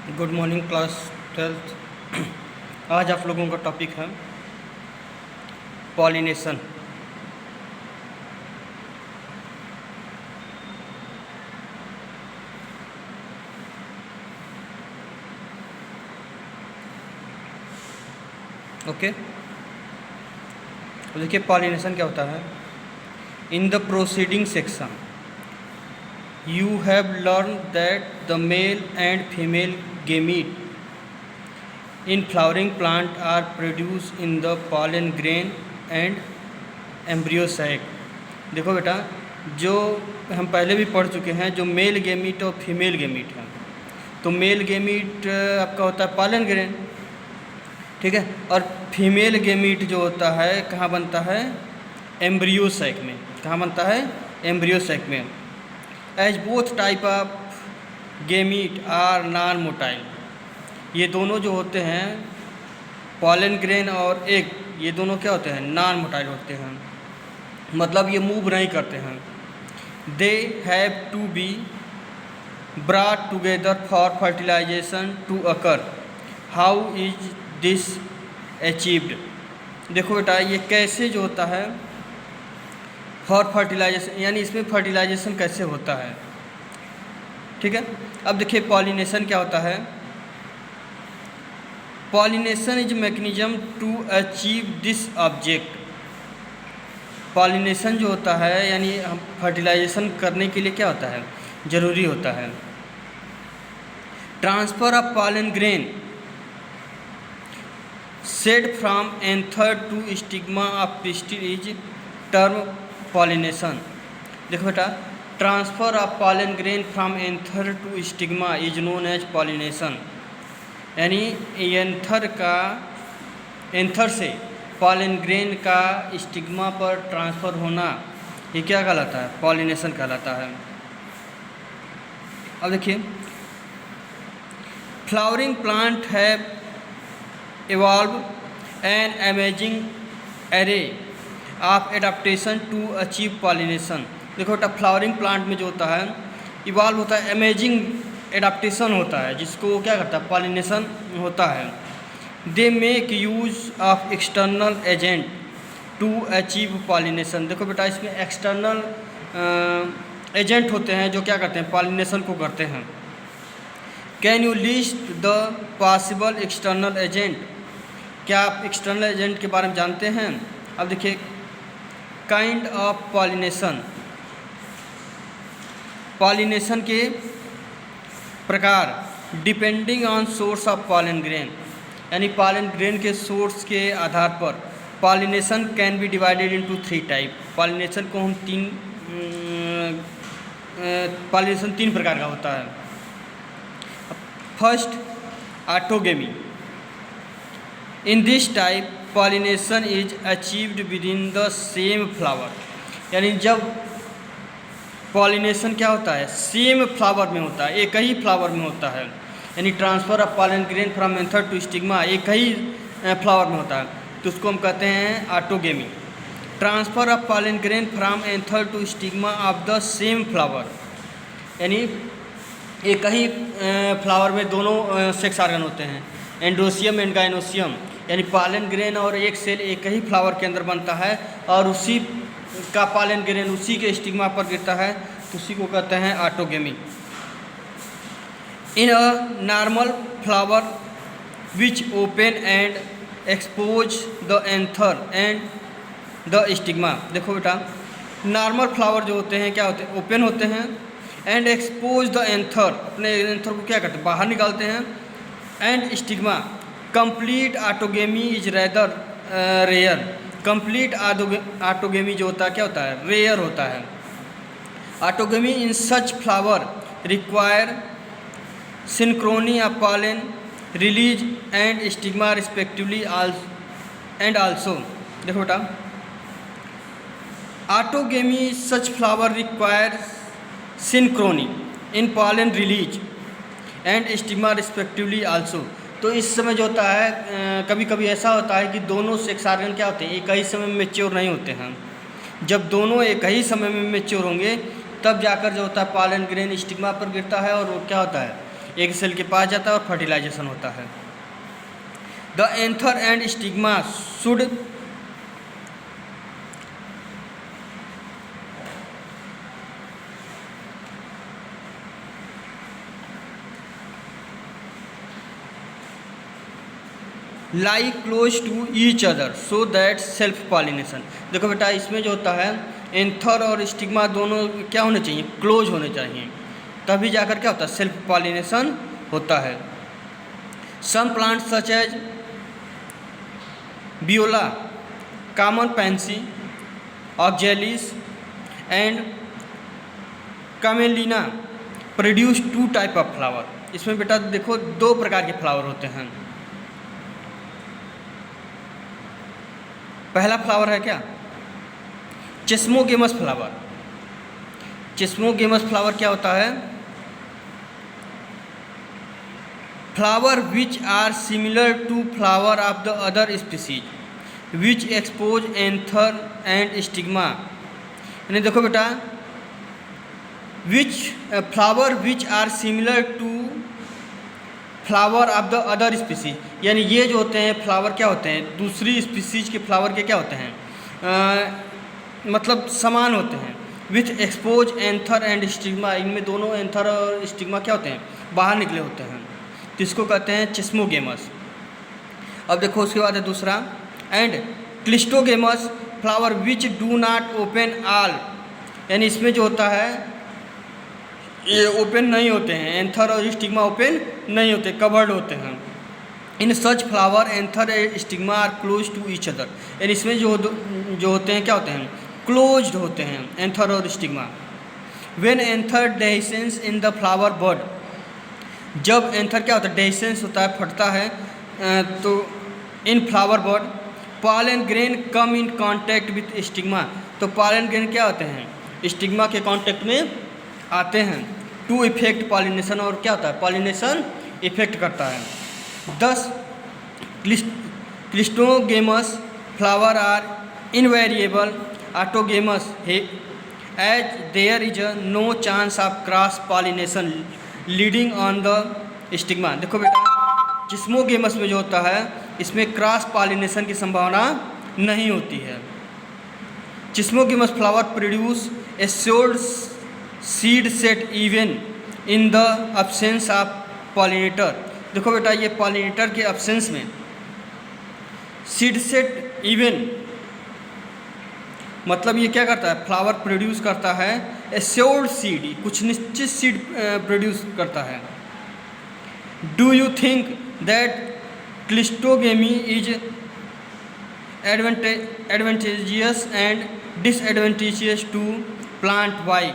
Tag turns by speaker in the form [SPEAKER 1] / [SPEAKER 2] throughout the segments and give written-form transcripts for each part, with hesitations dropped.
[SPEAKER 1] Good morning class 12th। आज आप लोगों का टॉपिक है पॉलिनेशन। ओके, तो देखिए पॉलिनेशन क्या होता है। In the proceeding section you have learned that the male and female gamete in flowering plant are produced in the pollen grain and embryo sac। देखो बेटा, जो हम पहले भी पढ़ चुके हैं, जो मेल गेमीट और फीमेल गेमीट है, तो मेल गेमीट आपका होता है पॉलन ग्रेन, ठीक है, और फीमेल गेमीट जो होता है कहाँ बनता है? एम्ब्रियो सैक में। कहाँ बनता है? एम्ब्रियो सैक में। As both type of gamete are non motile, ये दोनों जो होते हैं पॉलन ग्रेन और एग, ये दोनों क्या होते हैं? नॉन मोटाइल होते हैं, मतलब ये मूव नहीं करते हैं। They have to be brought together for fertilisation to occur. How is this achieved? देखो बेटा, ये कैसे जो होता है फॉर फर्टिलाइजेशन, यानी इसमें फर्टिलाइजेशन कैसे होता है, ठीक है। अब देखिए पॉलिनेशन क्या होता है। Pollination is mechanism to achieve this object. Pollination जो होता है यानी हम फर्टिलाइजेशन करने के लिए क्या होता है? ज़रूरी होता है। Transfer of pollen grain shed from anther to stigma of pistil is term pollination. देखो बेटा, transfer of pollen grain from anther to stigma is known as pollination. यानी एंथर से पॉलन ग्रेन का स्टिग्मा पर ट्रांसफ़र होना, ये क्या कहलाता है? पॉलिनेशन कहलाता है। अब देखिए, flowering plant have evolved an amazing array of adaptation to achieve pollination। देखो बेटा, फ्लावरिंग प्लांट में जो होता है इवॉल्व होता है, अमेजिंग एडाप्टेशन होता है, जिसको क्या करता है? पॉलिनेशन होता है। They make use of external agent to achieve pollination. देखो बेटा, इसमें एक्सटर्नल एजेंट होते हैं जो क्या करते हैं? पॉलिनेशन को करते हैं। Can you list the possible external agent? क्या आप एक्सटर्नल एजेंट के बारे में जानते हैं? अब देखिए, काइंड ऑफ पॉलिनेशन, पॉलिनेशन के प्रकार, depending on source of pollen grain, यानी पॉलन ग्रेन के सोर्स के आधार पर pollination can be divided into 3 type. Pollination को हम पॉलिनेशन 3 प्रकार का होता है। First, autogamy. In this type pollination is achieved with in the same flower. यानी जब पॉलिनेशन क्या होता है? सेम फ्लावर में होता है, एक ही फ्लावर में होता है। यानी transfer of pollen grain from anther to stigma एक ही फ्लावर में होता है, तो उसको हम कहते हैं autogamy. Transfer of pollen grain from anther to stigma of the same flower, यानी एक ही फ्लावर में दोनों सेक्स ऑर्गन होते हैं, एंडोसियम एंड गाइनोसियम। यानी पॉलन ग्रेन और एक सेल एक ही फ्लावर के अंदर बनता है और उसी का पॉलन ग्रेन उसी के स्टिग्मा पर गिरता है, तो उसी को कहते हैं autogamy. In a normal flower which open and expose the anther and the stigma. देखो बेटा, नॉर्मल फ्लावर जो होते हैं क्या होते हैं? ओपन होते हैं, एंड एक्सपोज द एंथर, अपने एंथर को क्या करते हैं? बाहर निकालते हैं, and stigma. Complete autogamy is rather rare. Complete autogamy जो होता है क्या होता है? रेयर होता है। Autogamy in such flower require synchrony of pollen release and stigma respectively and also. देखो बेटा, autogamy such flower require synchrony in pollen release and stigma respectively also. तो इस समय जो होता है कभी कभी ऐसा होता है कि दोनों सेक्स ऑर्गन क्या होते हैं? एक ही समय में मैच्योर नहीं होते हैं। जब दोनों एक ही समय में मैच्योर होंगे तब जाकर जो होता है पॉलन ग्रेन स्टिग्मा पर गिरता है और वो क्या होता है? एक सेल के पास जाता है और फर्टिलाइजेशन होता है। The anther and stigma should lie close to each other so that self pollination. देखो बेटा, इसमें जो होता है एंथर और स्टिग्मा दोनों क्या होने चाहिए, क्लोज होने चाहिए, तभी जाकर क्या होता है, सेल्फ पॉलिनेशन होता है। Some plant such as Viola, common pansy, Oxalis and Commelina produce 2 type of flower. इसमें बेटा देखो 2 प्रकार के फ्लावर होते हैं। पहला फ्लावर है क्या, चिस्मोगेमस फ्लावर। चिस्मोगेमस फ्लावर क्या होता है, flower which are similar to flower of the other species which expose anther and stigma. यानी देखो बेटा, which flower which are similar to flower of the other species, यानी ये जो होते हैं फ्लावर क्या होते हैं, दूसरी स्पीसीज के फ्लावर के क्या होते हैं, मतलब समान होते हैं। विच एक्सपोज एंथर एंड स्टिग्मा, इनमें दोनों एंथर और स्टिग्मा क्या होते हैं, बाहर निकले होते हैं, तो इसको कहते हैं चिस्मोगेमस। अब देखो उसके बाद है दूसरा, and cleistogamous flower which do not open all, यानी इसमें जो होता है ये ओपन नहीं होते हैं, एंथर और स्टिग्मा ओपन नहीं होते, कवर्ड होते हैं। In such flower anther and stigma are close to each other, यानी इसमें जो होते हैं क्या होते हैं, क्लोज्ड होते हैं एंथर और stigma. When anther dehiscence in the flower bud, जब एंथर क्या होता है, डेhiscence होता है, फटता है, तो in flower bud pollen grain come in contact with stigma, तो पॉलन ग्रेन क्या होते हैं, स्टिग्मा के कांटेक्ट में आते हैं, टू इफेक्ट पॉलिनेशन, और क्या होता है, पॉलिनेशन इफेक्ट करता है। 10 cleistogamous flower are invariable autogamous as there is no chance of cross pollination leading on the stigma. देखो बेटा, चिस्मोगेमस में जो होता है इसमें क्रॉस पॉलिनेशन की संभावना नहीं होती है। Chasmogamous flower produce assured seed set even in the absence of pollinator. देखो बेटा, ये पॉलिनेटर के अब्सेंस में सीड सेट इवन मतलब ये क्या करता है, फ्लावर प्रोड्यूस करता है एश्योर्ड सीड, कुछ निश्चित सीड प्रोड्यूस करता है। Do you think that cleistogamy is advantageous and disadvantageous to plant why.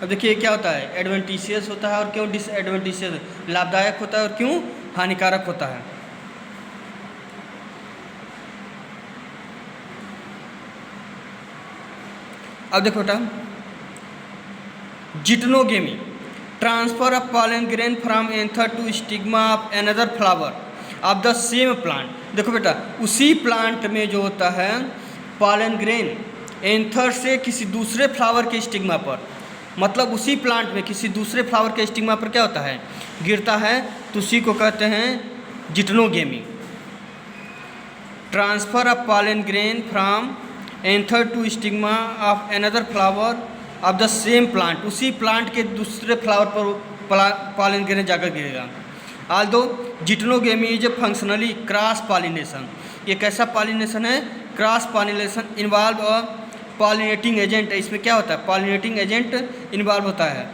[SPEAKER 1] अब देखिए क्या होता है, एडवांटेजियस होता है और क्यों डिसएडवांटेजियस, लाभदायक होता है और क्यों हानिकारक होता है। अब देखो बेटा, geitonogamy transfer of pollen grain from anther to stigma of another flower of the same plant. देखो बेटा, उसी प्लांट में जो होता है पॉलन ग्रेन एंथर से किसी दूसरे फ्लावर के स्टिग्मा पर, मतलब उसी प्लांट में किसी दूसरे फ्लावर के स्टिग्मा पर क्या होता है, गिरता है, तो उसी को कहते हैं geitonogamy. Transfer of pollen grain from anther to stigma of another flower of the same plant, उसी प्लांट के दूसरे फ्लावर पर पॉलन ग्रेन जाकर गिरेगा। Although geitonogamy is a functionally cross pollination, ये कैसा पॉलिनेशन है, cross pollination involve a pollinating agent. इसमें क्या होता है, पॉलिनेटिंग एजेंट इन्वॉल्व होता है।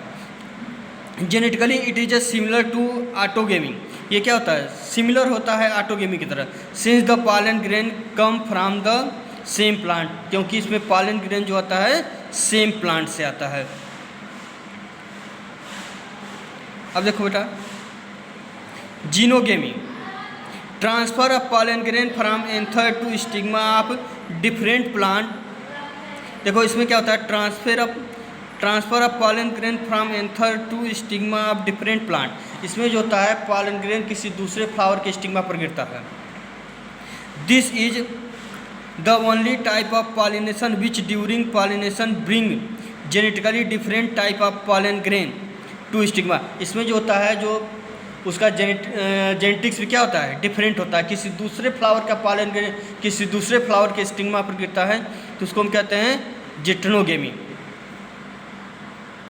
[SPEAKER 1] Genetically it is a similar to autogamy, ये क्या होता है, सिमिलर होता है ऑटोगेमी की तरह। Since the pollen grain come from the same plant, क्योंकि इसमें पॉलन ग्रेन जो आता है सेम प्लांट से आता है। अब देखो बेटा, geitonogamy transfer of pollen grain from anther to stigma of different plant. देखो इसमें क्या होता है, transfer of pollen grain from anther to stigma of different plant. इसमें जो होता है पॉलन ग्रेन किसी दूसरे फ्लावर के स्टिग्मा पर गिरता है। This is the only type of pollination which during pollination bring genetically different type of pollen grain to stigma. इसमें जो होता है, जो उसका जेनेटिक्स भी क्या होता है, डिफरेंट होता है। किसी दूसरे फ्लावर का पॉलन ग्रेन किसी दूसरे फ्लावर के स्टिग्मा पर गिरता है तो उसको हम कहते हैं जिट्रोनोगेमी।